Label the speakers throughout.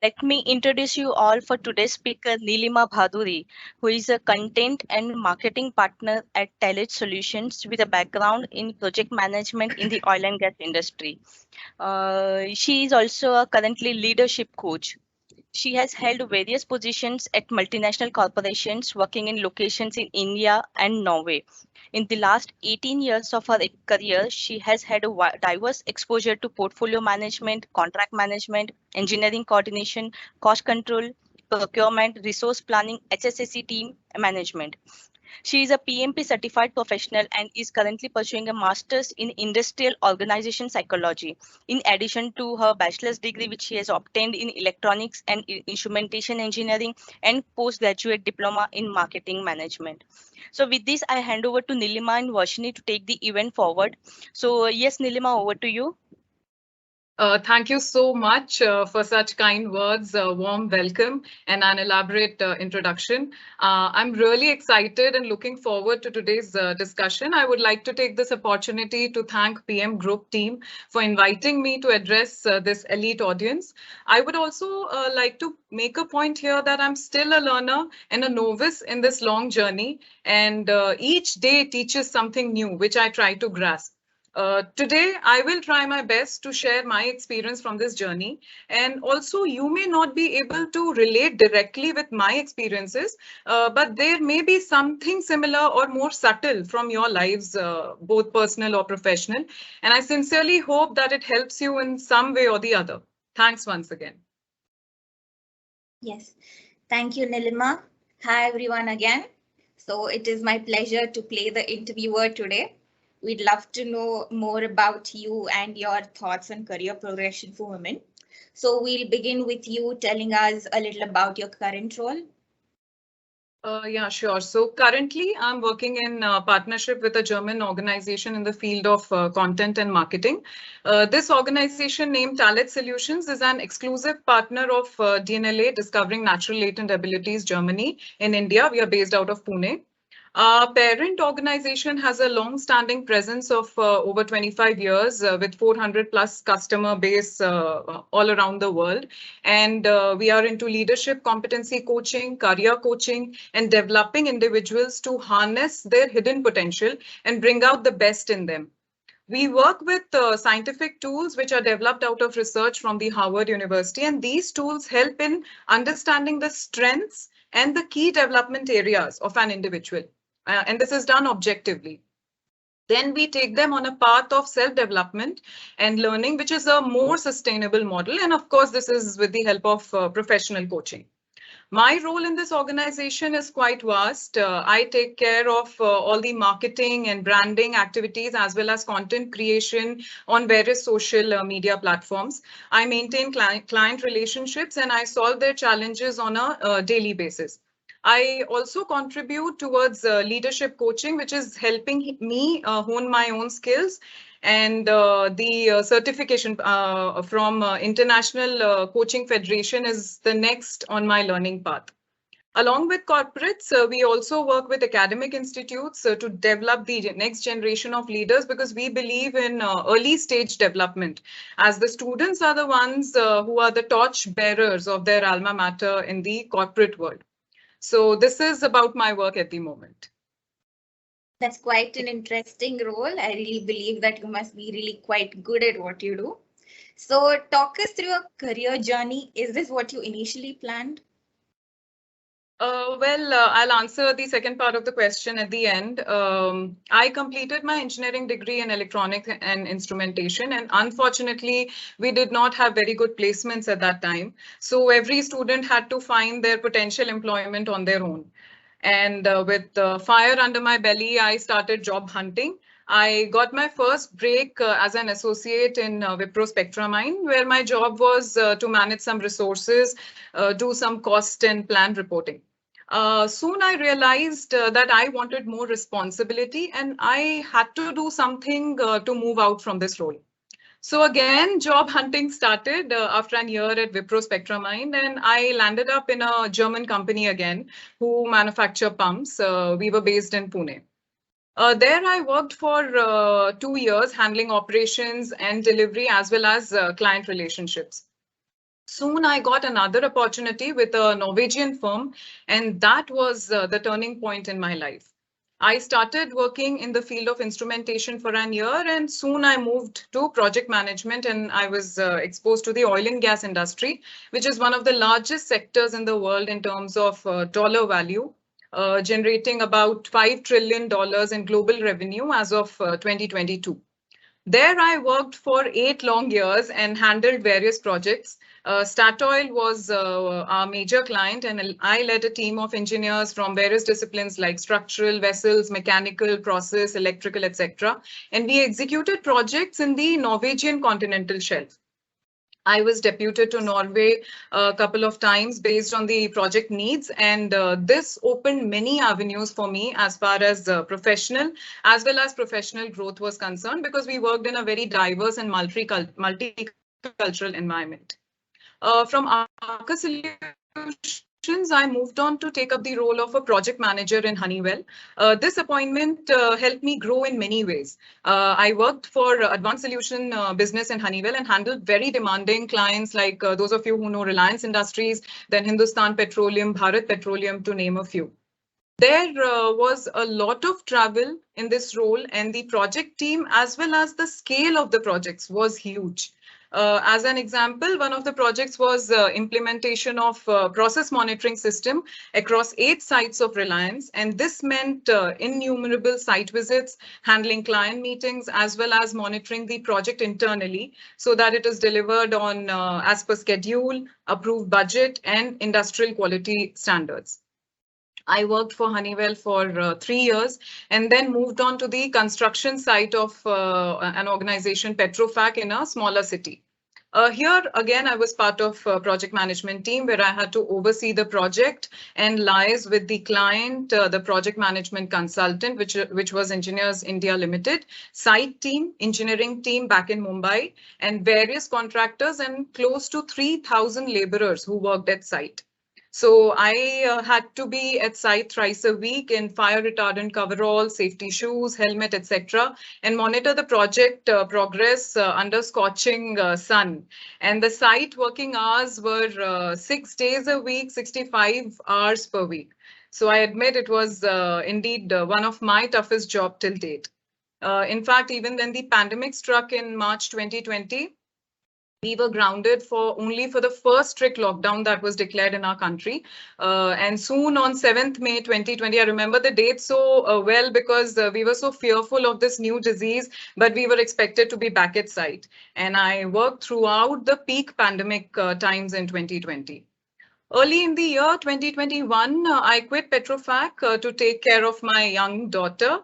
Speaker 1: Let me introduce you all for today's speaker, Nilima Bhaduri, who is a content and marketing partner at Talent Solutions with a background in project management in the oil and gas industry. She is also a currently leadership coach. She has held various positions at multinational corporations working in locations in India and Norway. In the last 18 years of her career, she has had a diverse exposure to portfolio management, contract management, engineering coordination, cost control, procurement, resource planning, HSSC team management. She is a PMP certified professional and is currently pursuing a master's in industrial organization psychology, in addition to her bachelor's degree, which she has obtained in electronics and instrumentation engineering, and postgraduate diploma in marketing management. So, with this, I hand over to Nilima and Varshini to take the event forward. So, yes, Nilima, over to you.
Speaker 2: Thank you so much for such kind words, a warm welcome, and an elaborate introduction. I'm really excited and looking forward to today's discussion. I would like to take this opportunity to thank PM Group team for inviting me to address this elite audience. I would also like to make a point here that I'm still a learner and a novice in this long journey, and each day teaches something new, which I try to grasp. Today, I will try my best to share my experience from this journey. And also, you may not be able to relate directly with my experiences, but there may be something similar or more subtle from your lives, both personal or professional. And I sincerely hope that it helps you in some way or the other. Thanks once again.
Speaker 3: Yes, thank you, Nilima. Hi, everyone, again. So it is my pleasure to play the interviewer today. We'd love to know more about you and your thoughts on career progression for women. So we'll begin with you telling us a little about your current role.
Speaker 2: Yeah, sure. So currently, I'm working in partnership with a German organization in the field of content and marketing. This organization named Talent Solutions is an exclusive partner of DNLA, Discovering Natural Latent Abilities Germany in India. We are based out of Pune. Our parent organization has a long-standing presence of over 25 years with 400 plus customer base all around the world. And we are into leadership competency coaching, career coaching, and developing individuals to harness their hidden potential and bring out the best in them. We work with scientific tools which are developed out of research from the Harvard University, and these tools help in understanding the strengths and the key development areas of an individual. And this is done objectively. Then we take them on a path of self-development and learning, which is a more sustainable model. And of course, this is with the help of professional coaching. My role in this organization is quite vast. I take care of all the marketing and branding activities as well as content creation on various social media platforms. I maintain client relationships and I solve their challenges on a daily basis. I also contribute towards leadership coaching, which is helping me hone my own skills. And the certification from International Coaching Federation is the next on my learning path. Along with corporates, we also work with academic institutes to develop the next generation of leaders because we believe in early stage development, as the students are the ones who are the torch bearers of their alma mater in the corporate world. So this is about my work at the moment.
Speaker 3: That's quite an interesting role. I really believe that you must be really quite good at what you do. So talk us through your career journey. Is this what you initially planned?
Speaker 2: I'll answer the second part of the question at the end. I completed my engineering degree in electronics and instrumentation, and unfortunately, we did not have very good placements at that time. So every student had to find their potential employment on their own. And with fire under my belly, I started job hunting. I got my first break as an associate in Wipro Spectramine, where my job was to manage some resources, do some cost and plan reporting. Soon I realized that I wanted more responsibility and I had to do something to move out from this role. So again, job hunting started after a year at Wipro Spectramine, and I landed up in a German company again who manufacture pumps. We were based in Pune. There I worked for 2 years handling operations and delivery as well as client relationships. Soon I got another opportunity with a Norwegian firm, and that was the turning point in my life. I started working in the field of instrumentation for an year, and soon I moved to project management, and I was exposed to the oil and gas industry, which is one of the largest sectors in the world in terms of dollar value, generating about $5 trillion in global revenue as of 2022. There, I worked for 8 long years and handled various projects. Statoil was our major client, and I led a team of engineers from various disciplines like structural, vessels, mechanical, process, electrical, etc. And we executed projects in the Norwegian continental shelf. I was deputed to Norway a couple of times based on the project needs, and this opened many avenues for me as far as professional as well as professional growth was concerned, because we worked in a very diverse and multicultural environment. From Arca Solutions, I moved on to take up the role of a project manager in Honeywell. This appointment helped me grow in many ways. I worked for advanced solution business in Honeywell and handled very demanding clients like those of you who know Reliance Industries, then Hindustan Petroleum, Bharat Petroleum, to name a few. There was a lot of travel in this role, and the project team as well as the scale of the projects was huge. As an example, one of the projects was implementation of process monitoring system across 8 sites of Reliance. And this meant innumerable site visits, handling client meetings, as well as monitoring the project internally so that it is delivered on as per schedule, approved budget, and industrial quality standards. I worked for Honeywell for 3 years and then moved on to the construction site of an organization, Petrofac, in a smaller city. Here, again, I was part of a project management team where I had to oversee the project and liaise with the client, the project management consultant, which was Engineers India Limited, site team, engineering team back in Mumbai, and various contractors and close to 3,000 laborers who worked at site. So I had to be at site thrice a week in fire retardant coverall, safety shoes, helmet, etc., and monitor the project progress under scorching sun. And the site working hours were 6 days a week, 65 hours per week. So I admit it was indeed one of my toughest job till date. In fact, even when the pandemic struck in March 2020, we were grounded for only for the first strict lockdown that was declared in our country. And soon on 7th May 2020, I remember the date so well because we were so fearful of this new disease, but we were expected to be back at site. And I worked throughout the peak pandemic times in 2020. Early in the year 2021, I quit Petrofac to take care of my young daughter,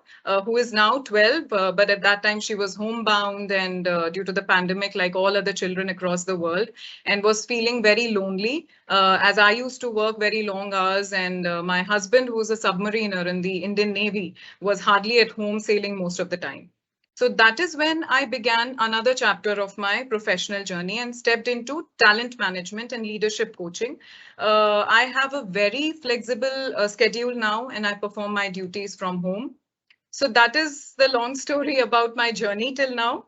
Speaker 2: who is now 12, but at that time she was homebound and due to the pandemic, like all other children across the world, and was feeling very lonely as I used to work very long hours, and my husband, who was a submariner in the Indian Navy, was hardly at home sailing most of the time. So that is when I began another chapter of my professional journey and stepped into talent management and leadership coaching. I have a very flexible schedule now, and I perform my duties from home. So that is the long story about my journey till now.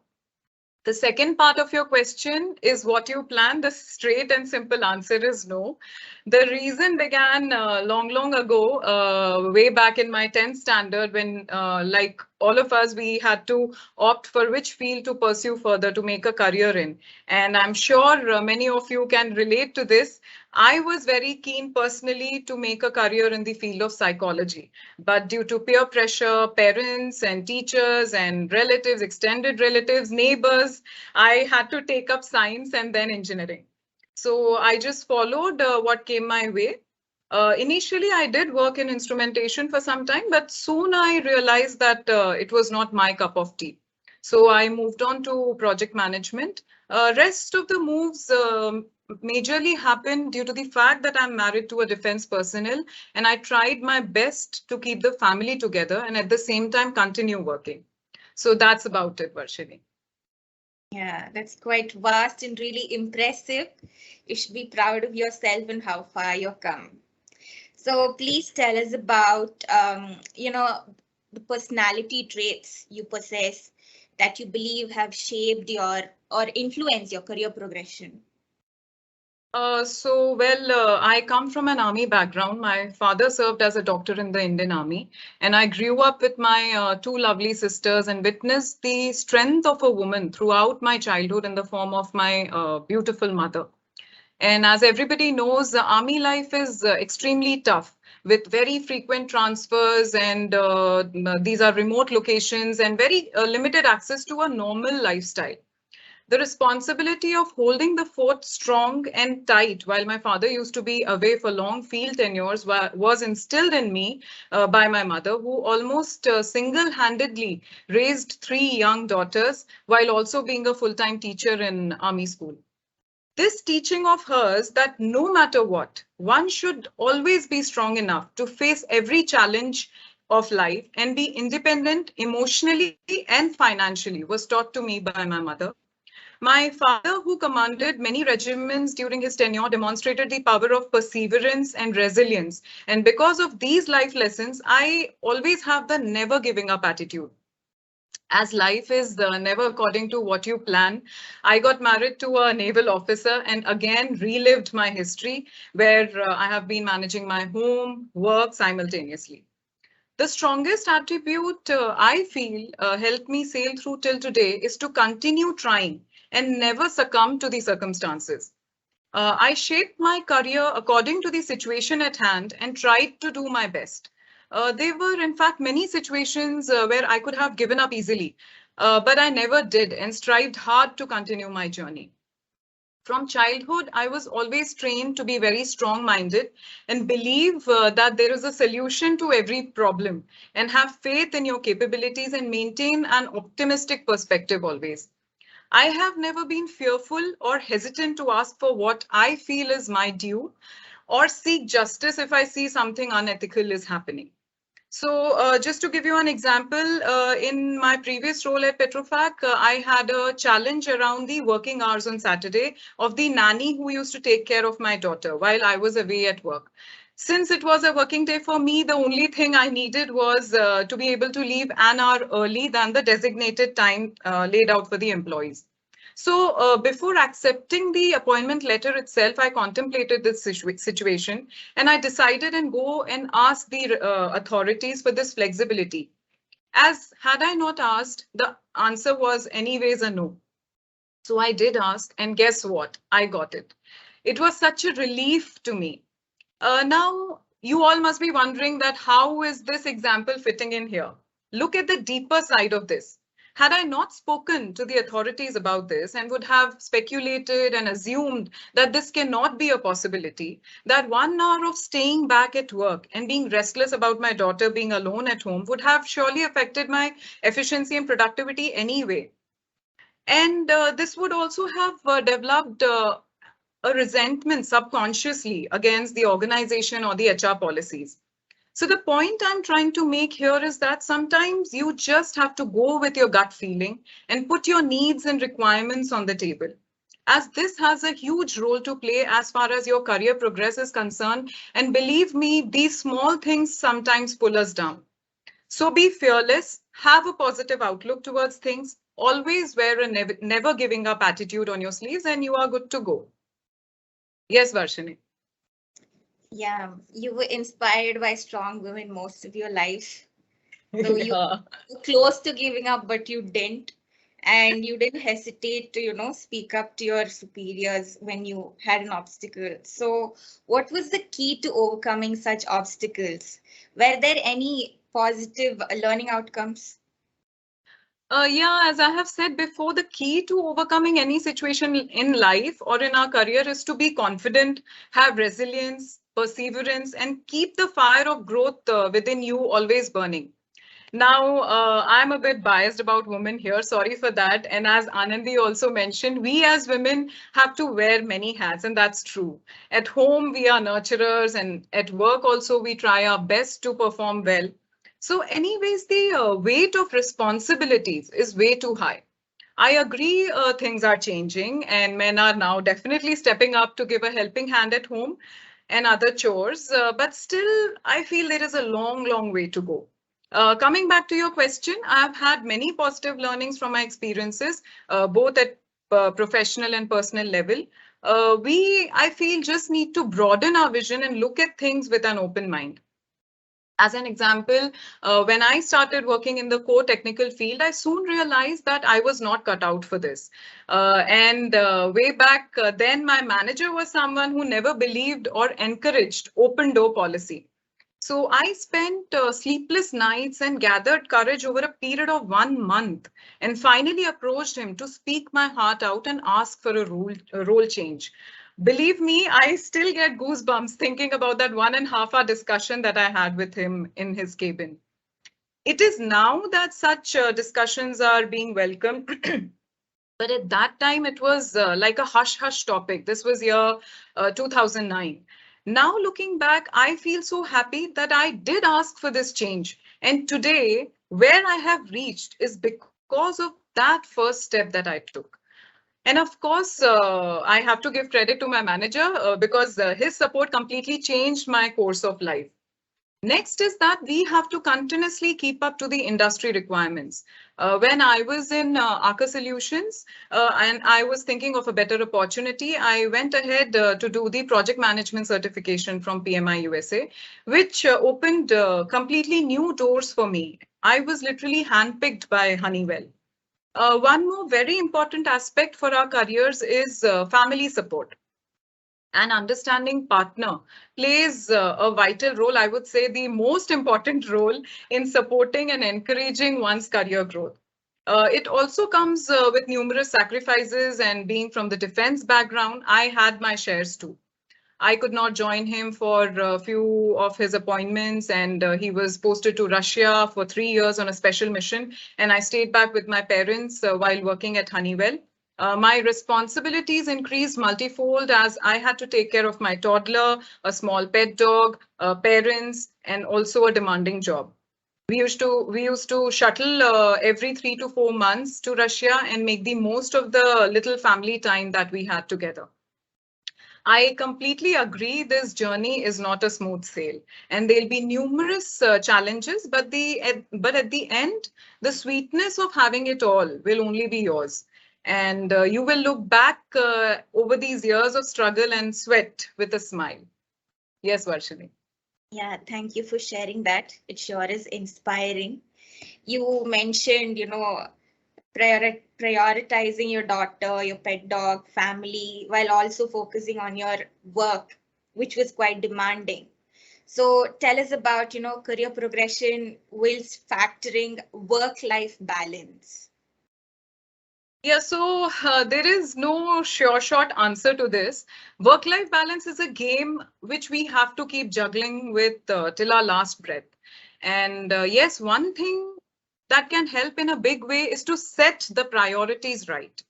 Speaker 2: The second part of your question is what you plan. The straight and simple answer is no. The reason began long ago, way back in my 10th standard, when like all of us, we had to opt for which field to pursue further to make a career in. And I'm sure many of you can relate to this. I was very keen personally to make a career in the field of psychology, but due to peer pressure, parents and teachers and relatives, extended relatives, neighbors, I had to take up science and then engineering. So I just followed what came my way. Initially, I did work in instrumentation for some time, but soon I realized that it was not my cup of tea. So I moved on to project management. Rest of the moves majorly happened due to the fact that I'm married to a defense personnel, and I tried my best to keep the family together and at the same time continue working. So that's about it, Varshini.
Speaker 3: Yeah, that's quite vast and really impressive. You should be proud of yourself and how far you've come. So please tell us about, the personality traits you possess that you believe have shaped your or influenced your career progression.
Speaker 2: I come from an army background. My father served as a doctor in the Indian Army, and I grew up with my two lovely sisters and witnessed the strength of a woman throughout my childhood in the form of my beautiful mother. And as everybody knows, the army life is extremely tough with very frequent transfers, and these are remote locations and very limited access to a normal lifestyle. The responsibility of holding the fort strong and tight while my father used to be away for long field tenures was instilled in me by my mother, who almost single-handedly raised three young daughters while also being a full-time teacher in army school. This teaching of hers that no matter what, one should always be strong enough to face every challenge of life and be independent emotionally and financially was taught to me by my mother. My father, who commanded many regiments during his tenure, demonstrated the power of perseverance and resilience. And because of these life lessons, I always have the never giving up attitude. As life is never according to what you plan, I got married to a naval officer and again relived my history where I have been managing my home, work simultaneously. The strongest attribute I feel helped me sail through till today is to continue trying and never succumb to the circumstances. I shaped my career according to the situation at hand and tried to do my best. There were, in fact, many situations where I could have given up easily, but I never did and strived hard to continue my journey. From childhood, I was always trained to be very strong-minded and believe that there is a solution to every problem and have faith in your capabilities and maintain an optimistic perspective always. I have never been fearful or hesitant to ask for what I feel is my due or seek justice if I see something unethical is happening. So just to give you an example, in my previous role at Petrofac, I had a challenge around the working hours on Saturday of the nanny who used to take care of my daughter while I was away at work. Since it was a working day for me, the only thing I needed was to be able to leave an hour early than the designated time laid out for the employees. So before accepting the appointment letter itself, I contemplated this situation and I decided and go and ask the authorities for this flexibility. As had I not asked, the answer was anyways a no. So I did ask, and guess what? I got it. It was such a relief to me. Now, you all must be wondering that how is this example fitting in here? Look at the deeper side of this. Had I not spoken to the authorities about this and would have speculated and assumed that this cannot be a possibility, that 1 hour of staying back at work and being restless about my daughter being alone at home would have surely affected my efficiency and productivity anyway. And this would also have developed a resentment subconsciously against the organization or the HR policies. So the point I'm trying to make here is that sometimes you just have to go with your gut feeling and put your needs and requirements on the table, as this has a huge role to play as far as your career progress is concerned. And believe me, these small things sometimes pull us down. So be fearless, have a positive outlook towards things, always wear a never giving up attitude on your sleeves, and you are good to go. Yes, Varshini.
Speaker 3: Yeah, you were inspired by strong women most of your life. So you were close to giving up, but you didn't. And you didn't hesitate to, speak up to your superiors when you had an obstacle. So what was the key to overcoming such obstacles? Were there any positive learning outcomes?
Speaker 2: Yeah, as I have said before, the key to overcoming any situation in life or in our career is to be confident, have resilience, perseverance, and keep the fire of growth within you always burning. Now, I'm a bit biased about women here. Sorry for that. And as Anandi also mentioned, we as women have to wear many hats, and that's true. At home, we are nurturers, and at work also, we try our best to perform well. So anyways, the weight of responsibilities is way too high. I agree things are changing and men are now definitely stepping up to give a helping hand at home and other chores. But still, I feel there is a long, long way to go. Coming back to your question, I've had many positive learnings from my experiences, both at professional and personal level. I feel, just need to broaden our vision and look at things with an open mind. As an example, when I started working in the core technical field, I soon realized that I was not cut out for this. And way back then, my manager was someone who never believed or encouraged open door policy. So I spent sleepless nights and gathered courage over a period of 1 month, and finally approached him to speak my heart out and ask for a role change. Believe me, I still get goosebumps thinking about that 1.5 hour discussion that I had with him in his cabin. It is now that such discussions are being welcomed. But at that time, it was like a hush hush topic. This was year 2009. Now, looking back, I feel so happy that I did ask for this change. And today, where I have reached is because of that first step that I took. And of course, I have to give credit to my manager because his support completely changed my course of life. Next is that we have to continuously keep up to the industry requirements. When I was in Arca Solutions and I was thinking of a better opportunity, I went ahead to do the project management certification from PMI USA, which opened completely new doors for me. I was literally handpicked by Honeywell. One more very important aspect for our careers is family support. An understanding partner plays a vital role, I would say the most important role in supporting and encouraging one's career growth. It also comes with numerous sacrifices, and being from the defense background, I had my shares too. I could not join him for a few of his appointments, and he was posted to Russia for 3 years on a special mission. And I stayed back with my parents while working at Honeywell. My responsibilities increased multifold as I had to take care of my toddler, a small pet dog, parents, and also a demanding job. We used to shuttle every 3 to 4 months to Russia and make the most of the little family time that we had together. I completely agree. This journey is not a smooth sail, and there'll be numerous challenges. But at the end, the sweetness of having it all will only be yours, and you will look back over these years of struggle and sweat with a smile. Yes, Varshini.
Speaker 3: Yeah, thank you for sharing that. It sure is inspiring. You mentioned, prioritizing your daughter, your pet dog, family, while also focusing on your work, which was quite demanding. So tell us about, career progression whilst factoring work-life balance.
Speaker 2: Yeah, so there is no sure short answer to this. Work-life balance is a game which we have to keep juggling with till our last breath. And yes, one thing that can help in a big way is to set the priorities right.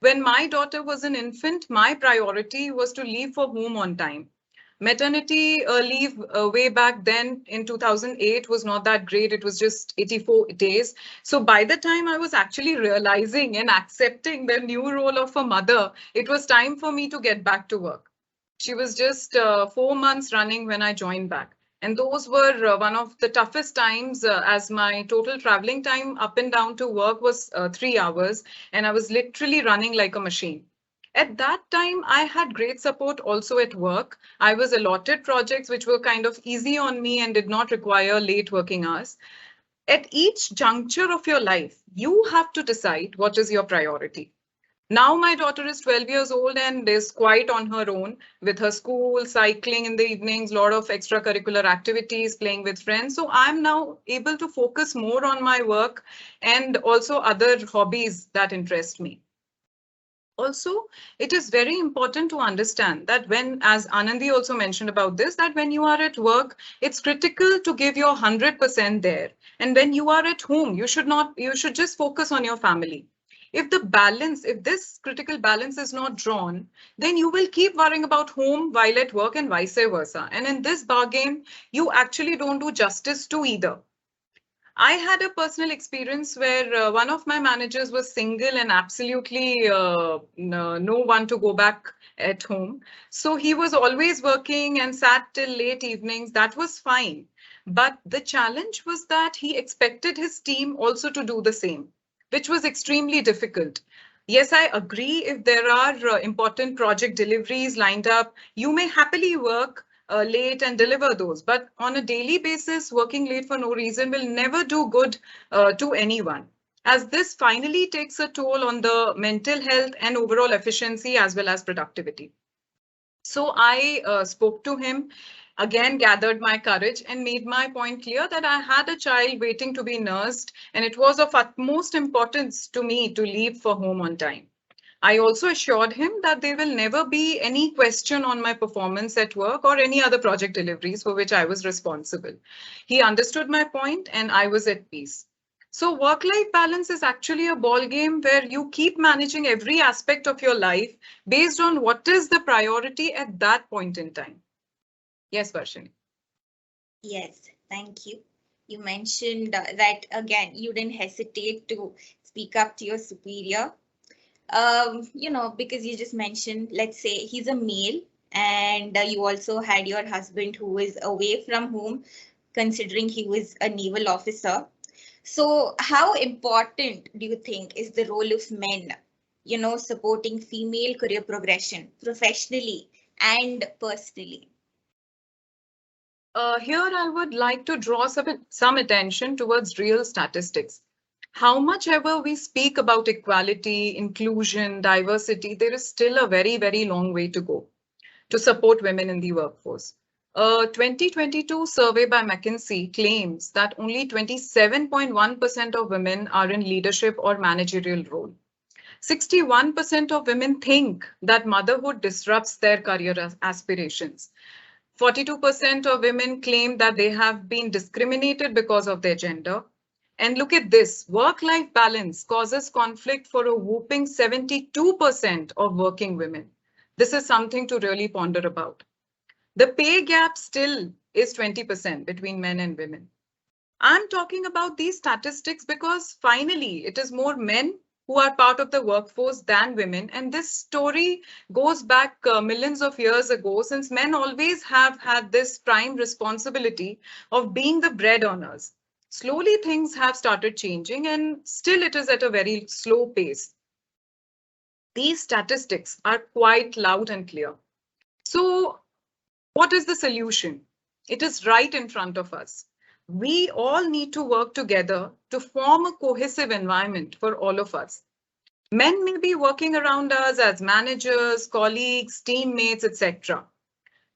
Speaker 2: When my daughter was an infant, my priority was to leave for home on time. Maternity leave way back then in 2008 was not that great. It was just 84 days. So by the time I was actually realizing and accepting the new role of a mother, it was time for me to get back to work. She was just 4 months running when I joined back. And those were one of the toughest times as my total traveling time up and down to work was 3 hours. And I was literally running like a machine. At that time, I had great support also at work. I was allotted projects which were kind of easy on me and did not require late working hours. At each juncture of your life, you have to decide what is your priority. Now my daughter is 12 years old and is quite on her own with her school, cycling in the evenings, lot of extracurricular activities, playing with friends. So I'm now able to focus more on my work and also other hobbies that interest me. Also, it is very important to understand that when, as Anandi also mentioned about this, that when you are at work, it's critical to give your 100% there. And when you are at home, you should just focus on your family. If this critical balance is not drawn, then you will keep worrying about home while at work and vice versa. And in this bargain, you actually don't do justice to either. I had a personal experience where one of my managers was single and absolutely no one to go back at home. So he was always working and sat till late evenings. That was fine. But the challenge was that he expected his team also to do the same, which was extremely difficult. Yes, I agree. If there are important project deliveries lined up, you may happily work late and deliver those. But on a daily basis, working late for no reason will never do good to anyone, as this finally takes a toll on the mental health and overall efficiency as well as productivity. So I spoke to him, again gathered my courage and made my point clear that I had a child waiting to be nursed, and it was of utmost importance to me to leave for home on time. I also assured him that there will never be any question on my performance at work or any other project deliveries for which I was responsible. He understood my point and I was at peace. So work-life balance is actually a ball game where you keep managing every aspect of your life based on what is the priority at that point in time. Yes, Varshini.
Speaker 3: Yes, thank you. You mentioned that again, you didn't hesitate to speak up to your superior. Because you just mentioned, let's say he's a male, and you also had your husband who is away from home, considering he was a naval officer. So, how important do you think is the role of men, supporting female career progression professionally and personally?
Speaker 2: Here I would like to draw some attention towards real statistics. How much ever we speak about equality, inclusion, diversity, there is still a very, very long way to go to support women in the workforce. A 2022 survey by McKinsey claims that only 27.1% of women are in leadership or managerial role. 61% of women think that motherhood disrupts their career aspirations. 42% of women claim that they have been discriminated because of their gender. And look at this, work-life balance causes conflict for a whooping 72% of working women. This is something to really ponder about. The pay gap still is 20% between men and women. I'm talking about these statistics because finally it is more men who are part of the workforce than women. And this story goes back millions of years ago, since men always have had this prime responsibility of being the bread earners. Slowly things have started changing, and still it is at a very slow pace. These statistics are quite loud and clear. So what is the solution? It is right in front of us. We all need to work together to form a cohesive environment for all of us. Men may be working around us as managers, colleagues, teammates, etc.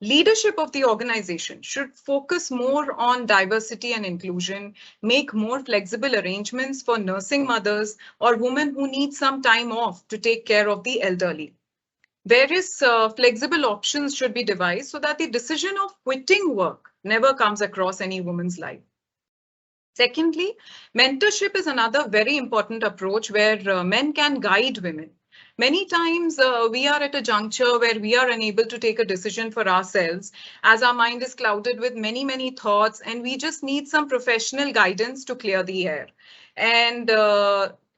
Speaker 2: Leadership of the organization should focus more on diversity and inclusion, make more flexible arrangements for nursing mothers or women who need some time off to take care of the elderly. Various flexible options should be devised so that the decision of quitting work never comes across any woman's life. Secondly, mentorship is another very important approach where men can guide women. Many times we are at a juncture where we are unable to take a decision for ourselves, as our mind is clouded with many, many thoughts, and we just need some professional guidance to clear the air. And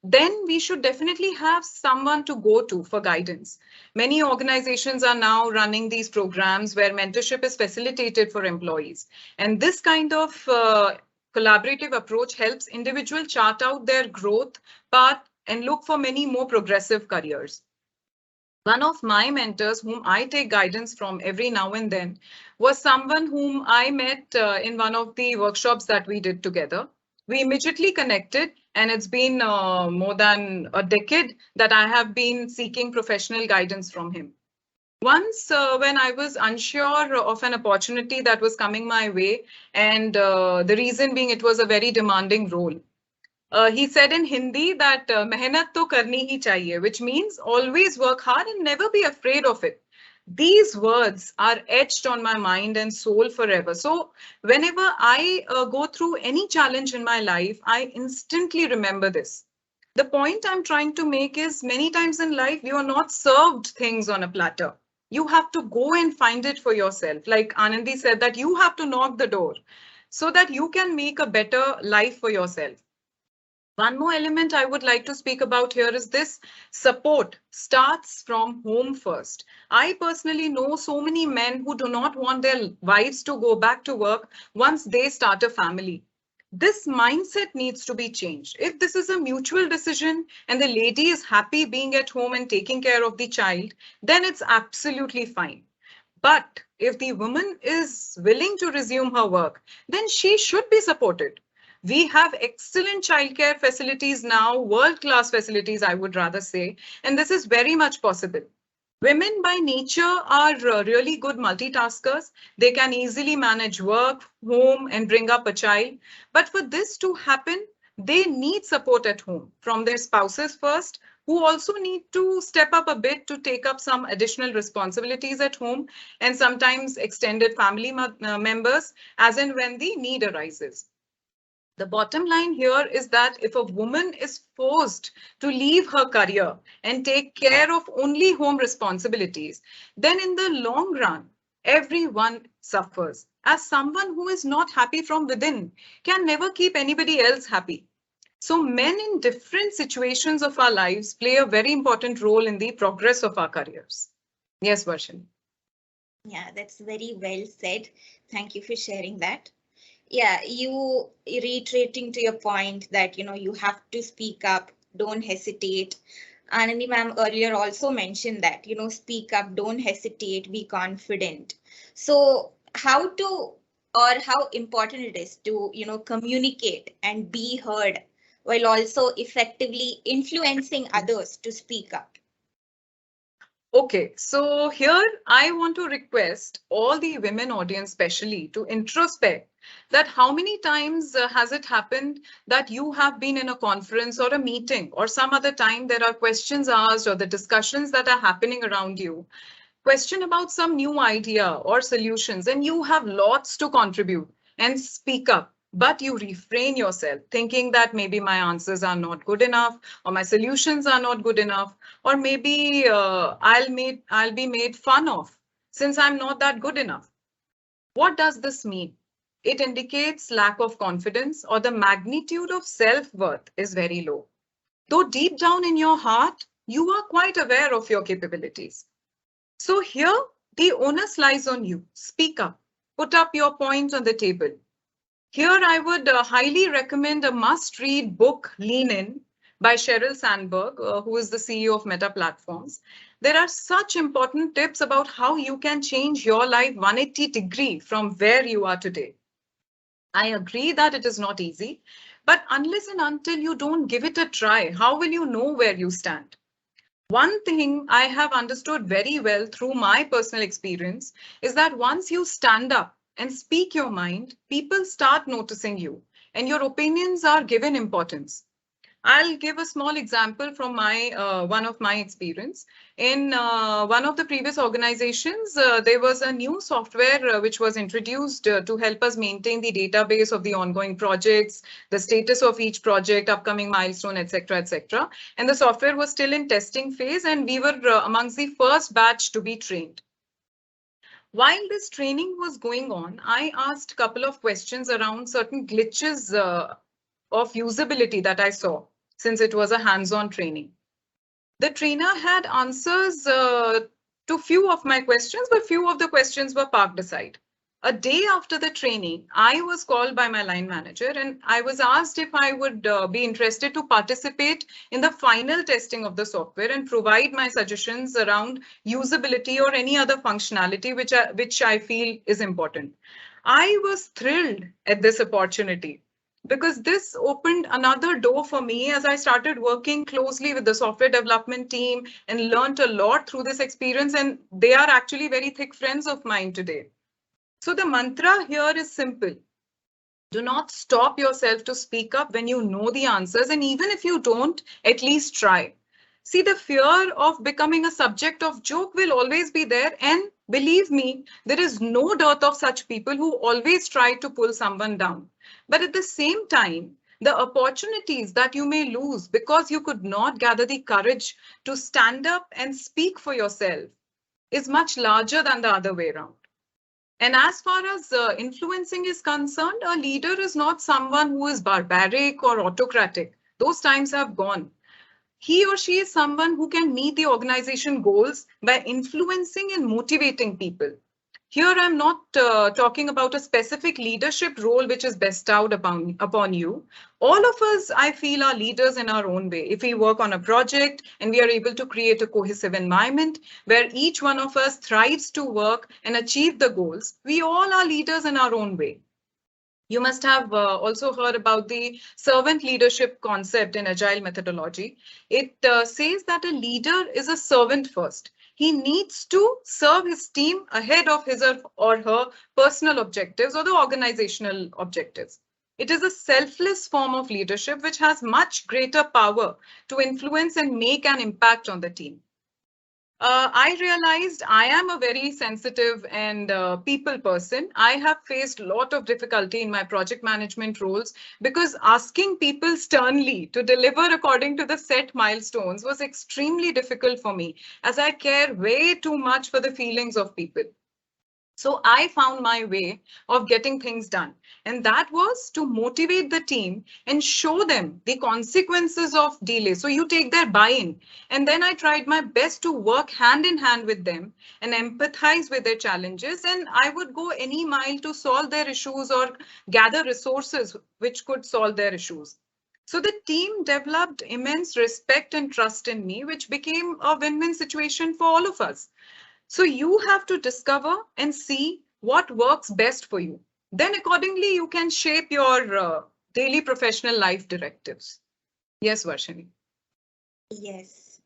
Speaker 2: then we should definitely have someone to go to for guidance. Many organizations are now running these programs where mentorship is facilitated for employees. And this kind of collaborative approach helps individuals chart out their growth path and look for many more progressive careers. One of my mentors, whom I take guidance from every now and then, was someone whom I met in one of the workshops that we did together. We immediately connected, and it's been more than a decade that I have been seeking professional guidance from him. Once when I was unsure of an opportunity that was coming my way, and the reason being it was a very demanding role. He said in Hindi that mehnat to karni hi chahiye, which means always work hard and never be afraid of it. These words are etched on my mind and soul forever. So whenever I go through any challenge in my life, I instantly remember this. The point I'm trying to make is many times in life, you are not served things on a platter. You have to go and find it for yourself. Like Anandi said, that you have to knock the door so that you can make a better life for yourself. One more element I would like to speak about here is this: support starts from home first. I personally know so many men who do not want their wives to go back to work once they start a family. This mindset needs to be changed. If this is a mutual decision and the lady is happy being at home and taking care of the child, then it's absolutely fine. But if the woman is willing to resume her work, then she should be supported. We have excellent childcare facilities now, world-class facilities, I would rather say, and this is very much possible. Women by nature are really good multitaskers. They can easily manage work, home, and bring up a child. But for this to happen, they need support at home from their spouses first, who also need to step up a bit to take up some additional responsibilities at home, and sometimes extended family members as and when the need arises. The bottom line here is that if a woman is forced to leave her career and take care of only home responsibilities, then in the long run, everyone suffers. As someone who is not happy from within can never keep anybody else happy. So men in different situations of our lives play a very important role in the progress of our careers. Yes, Varshan.
Speaker 3: Yeah, that's very well said. Thank you for sharing that. Yeah, you reiterating to your point that, you have to speak up, don't hesitate. Anandi ma'am earlier also mentioned that, speak up, don't hesitate, be confident. So how important it is to, communicate and be heard while also effectively influencing others to speak up.
Speaker 2: Okay, so here I want to request all the women audience especially to introspect that how many times has it happened that you have been in a conference or a meeting or some other time there are questions asked or the discussions that are happening around you, question about some new idea or solutions, and you have lots to contribute and speak up, but you refrain yourself thinking that maybe my answers are not good enough or my solutions are not good enough, or maybe I'll be made fun of since I'm not that good enough. What does this mean? It indicates lack of confidence or the magnitude of self-worth is very low. Though deep down in your heart, you are quite aware of your capabilities. So here, the onus lies on you. Speak up. Put up your points on the table. Here, I would highly recommend a must-read book, Lean In, by Sheryl Sandberg, who is the CEO of Meta Platforms. There are such important tips about how you can change your life 180-degree from where you are today. I agree that it is not easy, but unless and until you don't give it a try, how will you know where you stand? One thing I have understood very well through my personal experience is that once you stand up and speak your mind, people start noticing you and your opinions are given importance. I'll give a small example from my one of my experience. In one of the previous organizations, there was a new software which was introduced to help us maintain the database of the ongoing projects, the status of each project, upcoming milestone, etc., etc. And the software was still in testing phase, and we were amongst the first batch to be trained. While this training was going on, I asked a couple of questions around certain glitches of usability that I saw, since it was a hands-on training. The trainer had answers to few of my questions, but few of the questions were parked aside. A day after the training, I was called by my line manager and I was asked if I would be interested to participate in the final testing of the software and provide my suggestions around usability or any other functionality which I feel is important. I was thrilled at this opportunity, because this opened another door for me as I started working closely with the software development team and learned a lot through this experience. And they are actually very thick friends of mine today. So the mantra here is simple. Do not stop yourself to speak up when you know the answers. And even if you don't, at least try. See, the fear of becoming a subject of joke will always be there. And believe me, there is no dearth of such people who always try to pull someone down. But at the same time, the opportunities that you may lose because you could not gather the courage to stand up and speak for yourself is much larger than the other way around. And as far as influencing is concerned, a leader is not someone who is barbaric or autocratic. Those times have gone. He or she is someone who can meet the organization goals by influencing and motivating people. Here, I'm not talking about a specific leadership role which is bestowed upon you. All of us, I feel, are leaders in our own way. If we work on a project and we are able to create a cohesive environment where each one of us thrives to work and achieve the goals, we all are leaders in our own way. You must have also heard about the servant leadership concept in Agile methodology. It says that a leader is a servant first. He needs to serve his team ahead of his or her personal objectives or the organizational objectives. It is a selfless form of leadership which has much greater power to influence and make an impact on the team. I realized I am a very sensitive and people person. I have faced a lot of difficulty in my project management roles because asking people sternly to deliver according to the set milestones was extremely difficult for me, as I care way too much for the feelings of people. So I found my way of getting things done. And that was to motivate the team and show them the consequences of delay. So you take their buy-in. And then I tried my best to work hand in hand with them and empathize with their challenges. And I would go any mile to solve their issues or gather resources which could solve their issues. So the team developed immense respect and trust in me, which became a win-win situation for all of us. So you have to discover and see what works best for you. Then accordingly, you can shape your daily professional life directives. Yes, Varshini.
Speaker 3: Yes.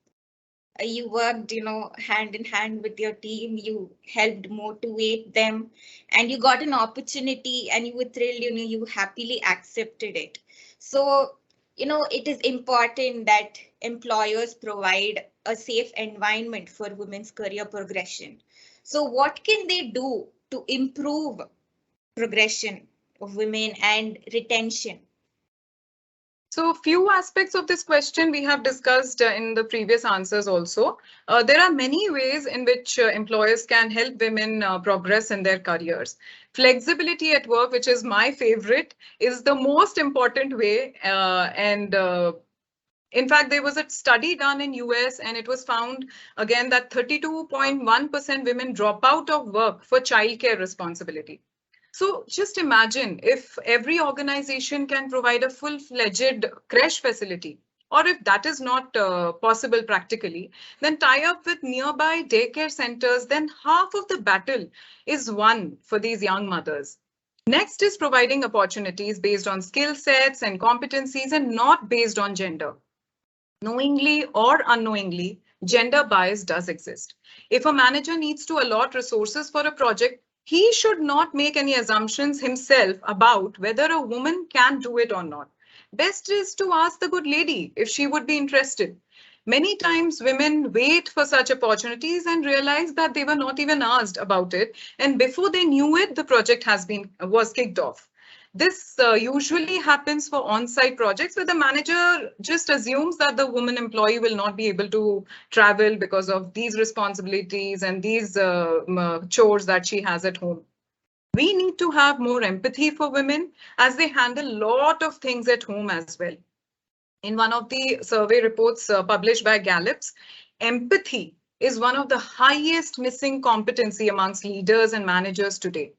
Speaker 3: You worked, hand in hand with your team. You helped motivate them, and you got an opportunity, and you were thrilled. You happily accepted it. So, it is important that employers provide a safe environment for women's career progression. So, what can they do to improve progression of women and retention?
Speaker 2: So few aspects of this question we have discussed in the previous answers also. There are many ways in which employers can help women progress in their careers. Flexibility at work, which is my favorite, is the most important way. In fact, there was a study done in US and it was found again that 32.1% women drop out of work for childcare responsibility. So just imagine if every organization can provide a full-fledged creche facility, or if that is not possible practically, then tie up with nearby daycare centers, then half of the battle is won for these young mothers. Next is providing opportunities based on skill sets and competencies and not based on gender. Knowingly or unknowingly, gender bias does exist. If a manager needs to allot resources for a project, he should not make any assumptions himself about whether a woman can do it or not. Best is to ask the good lady if she would be interested. Many times women wait for such opportunities and realize that they were not even asked about it. And before they knew it, the project was kicked off. This usually happens for on-site projects where the manager just assumes that the woman employee will not be able to travel because of these responsibilities and these chores that she has at home. We need to have more empathy for women as they handle a lot of things at home as well. In one of the survey reports published by Gallup's, empathy is one of the highest missing competency amongst leaders and managers today.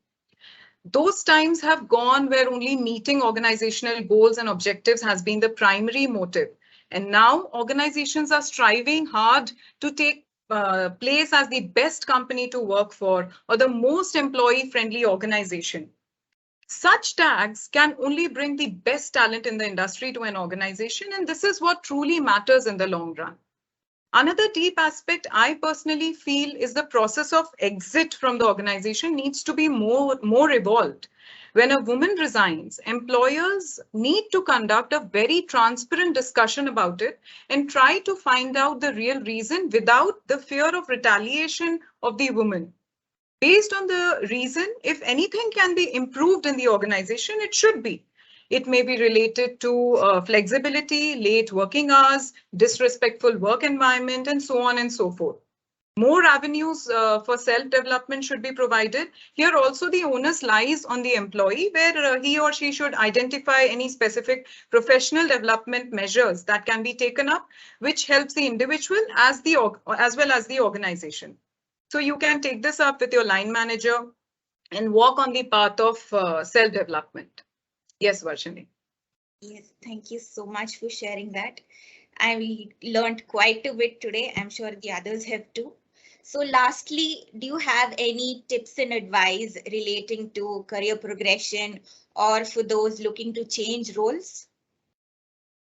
Speaker 2: Those times have gone where only meeting organizational goals and objectives has been the primary motive. And now organizations are striving hard to take place as the best company to work for or the most employee-friendly organization. Such tags can only bring the best talent in the industry to an organization, and this is what truly matters in the long run. Another deep aspect I personally feel is the process of exit from the organization needs to be more evolved. When a woman resigns, employers need to conduct a very transparent discussion about it and try to find out the real reason without the fear of retaliation of the woman. Based on the reason, if anything can be improved in the organization, it should be. It may be related to flexibility, late working hours, disrespectful work environment, and so on and so forth. More avenues for self-development should be provided. Here also the onus lies on the employee where he or she should identify any specific professional development measures that can be taken up, which helps the individual as well as the organization. So you can take this up with your line manager and walk on the path of self-development. Yes, Varshini.
Speaker 3: Yes, thank you so much for sharing that. I learned quite a bit today. I'm sure the others have too. So lastly, do you have any tips and advice relating to career progression or for those looking to change roles?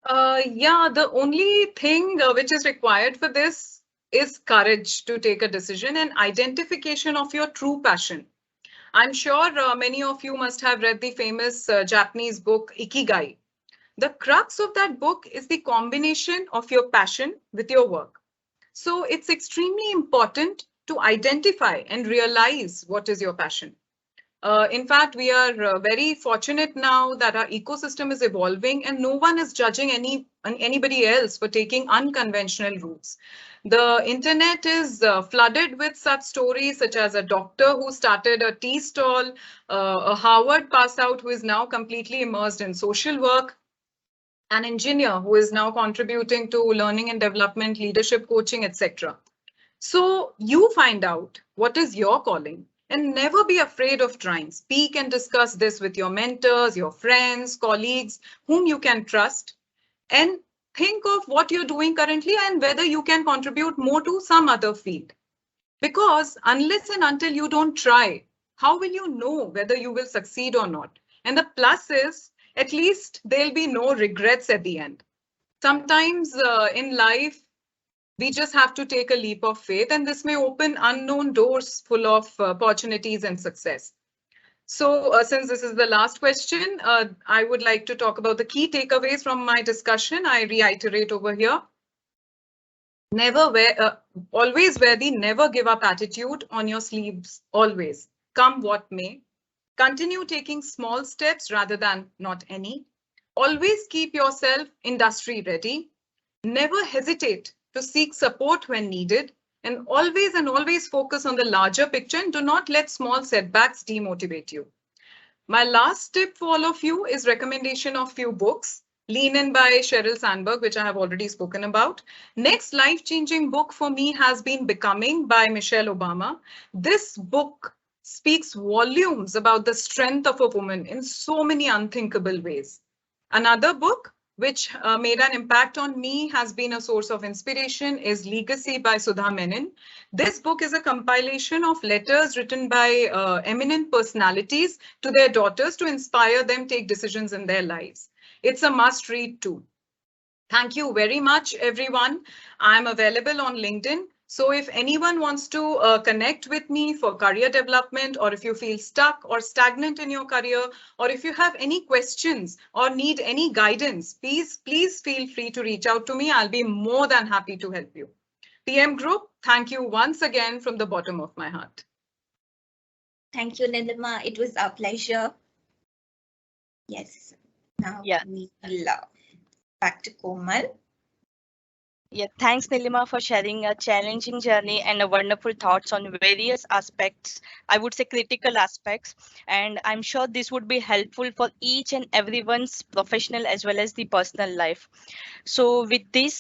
Speaker 2: Yeah, the only thing which is required for this is courage to take a decision and identification of your true passion. I'm sure many of you must have read the famous Japanese book Ikigai. The crux of that book is the combination of your passion with your work. So it's extremely important to identify and realize what is your passion. In fact, we are very fortunate now that our ecosystem is evolving and no one is judging anybody else for taking unconventional routes. The internet is flooded with such stories such as a doctor who started a tea stall, a Harvard pass out who is now completely immersed in social work, an engineer who is now contributing to learning and development, leadership coaching, etc. So you find out what is your calling and never be afraid of trying. Speak and discuss this with your mentors, your friends, colleagues, whom you can trust, and think of what you're doing currently and whether you can contribute more to some other field. Because unless and until you don't try, how will you know whether you will succeed or not? And the plus is, at least there'll be no regrets at the end. Sometimes in life, we just have to take a leap of faith, and this may open unknown doors full of opportunities and success. So since this is the last question, I would like to talk about the key takeaways from my discussion. I reiterate over here. Always wear the never give up attitude on your sleeves, always. Come what may. Continue taking small steps rather than not any. Always keep yourself industry ready. Never hesitate to seek support when needed, and always focus on the larger picture and do not let small setbacks demotivate you. My last tip for all of you is recommendation of few books. Lean In by Sheryl Sandberg, which I have already spoken about. Next life-changing book for me has been Becoming by Michelle Obama. This book speaks volumes about the strength of a woman in so many unthinkable ways. Another book which made an impact on me, has been a source of inspiration, is Legacy by Sudha Menon. This book is a compilation of letters written by eminent personalities to their daughters to inspire them take decisions in their lives. It's a must read too. Thank you very much, everyone. I'm available on LinkedIn. So if anyone wants to connect with me for career development, or if you feel stuck or stagnant in your career, or if you have any questions or need any guidance, please feel free to reach out to me. I'll be more than happy to help you. PM Group, thank you once again from the bottom of my heart.
Speaker 3: Thank you, Nilima. It was our pleasure. Yes. Now we will back to Komal.
Speaker 1: Yeah, thanks, Nilima, for sharing a challenging journey and a wonderful thoughts on various aspects, I would say critical aspects. And I'm sure this would be helpful for each and everyone's professional as well as the personal life. So with this,